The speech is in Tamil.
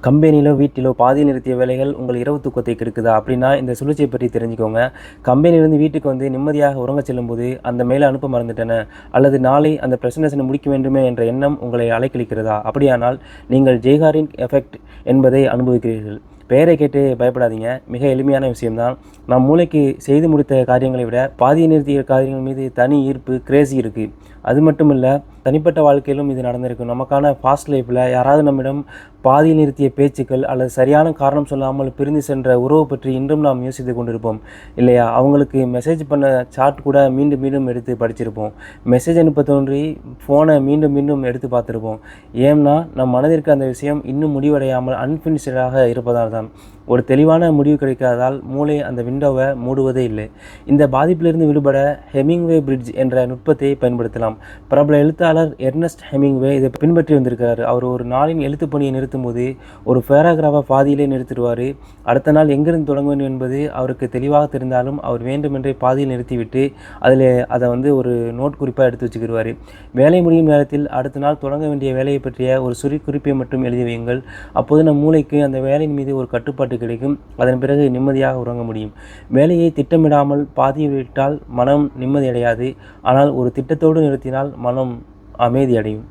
கம்பெனியிலோ, வீட்டிலோ பாதியில் நிறுத்திய வேலைகள் உங்கள் இரவு தூக்கத்தை கெடுக்குதா? அப்படின்னா இந்த சுழற்சியை பற்றி தெரிஞ்சுக்கோங்க. கம்பெனியிலேருந்து வீட்டுக்கு வந்து நிம்மதியாக உறங்கச் செல்லும்போது, அந்த மெயிலை அனுப்ப மறந்துட்டேனே, அல்லது நாளை அந்த பிரசன்டேஷனை முடிக்க வேண்டுமே என்ற எண்ணம் உங்களை அலைக்கழிக்கிறதா? அப்படியானால் நீங்கள் ஜெய்காரின் எஃபெக்ட் என்பதை அனுபவிக்கிறீர்கள். பெயரை கேட்டு பயப்படாதீங்க. மிக எளிமையான விஷயம்தான். நம் மூளைக்கு செய்து முடித்த காரியங்களை விட பாதியை நிறுத்திய காரியங்கள் மீது தனி ஈர்ப்பு, கிரேசி இருக்குது. அது மட்டும் இல்லை, தனிப்பட்ட வாழ்க்கையிலும் இது நடந்திருக்கும். நமக்கான ஃபாஸ்ட் லைஃப்பில் யாராவது நம்மிடம் பாதியில் நிறுத்திய பேச்சுக்கள் அல்லது சரியான காரணம் சொல்லாமல் பிரிந்து சென்ற உறவு பற்றி இன்றும் நாம் யோசித்து கொண்டிருப்போம் இல்லையா? அவங்களுக்கு மெசேஜ் பண்ண சாட் கூட மீண்டும் மீண்டும் எடுத்து படிச்சிருப்போம். மெசேஜ் அனுப்ப தோன்றி ஃபோனை மீண்டும் மீண்டும் எடுத்து பார்த்துருப்போம். ஏன்னா நம் மனதிற்கு அந்த விஷயம் இன்னும் முடிவடையாமல் அன்ஃபினிஷ்டாக இருப்பதால் தான். ஒரு தெளிவான முடிவு கிடைக்காததால் மூளை அந்த விண்டோவை மூடுவதே இல்லை. இந்த பாதிப்பிலிருந்து விடுபட ஹெமிங்வே பிரிட்ஜ் என்ற நுட்பத்தை பயன்படுத்தலாம். பிரபல எழுத்தாளர் எர்னஸ்ட் ஹெமிங்வே இதை பின்பற்றி வந்திருக்கிறார். அவர் ஒரு நாளின் எழுத்துப் பணியை நிறுத்தும் போது ஒரு பேராகிராஃபை பாதியிலே நிறுத்திடுவார். அடுத்த நாள் எங்கிருந்து தொடங்க வேண்டும் என்பது அவருக்கு தெளிவாக தெரிந்தாலும் அவர் வேண்டுமென்றே பாதியில் நிறுத்திவிட்டு அதை ஒரு நோட் குறிப்பாக எடுத்து வச்சுக்கிடுவார். வேலை முடியும் நேரத்தில் அடுத்த நாள் தொடங்க வேண்டிய வேலையை பற்றிய ஒரு குறிப்பை மட்டும் எழுதி வையுங்கள். அப்போது நம் மூளைக்கு அந்த வேலையின் மீது ஒரு கட்டுப்பாட்டு கிடைக்கும். அதன் பிறகு நிம்மதியாக உறங்க முடியும். வேலையை திட்டமிடாமல் பாதியில் விட்டால் மனம் நிம்மதி அடையாது. ஆனால் ஒரு திட்டத்தோடு நிறுத்தினால் மனம் அமைதி அடையும்.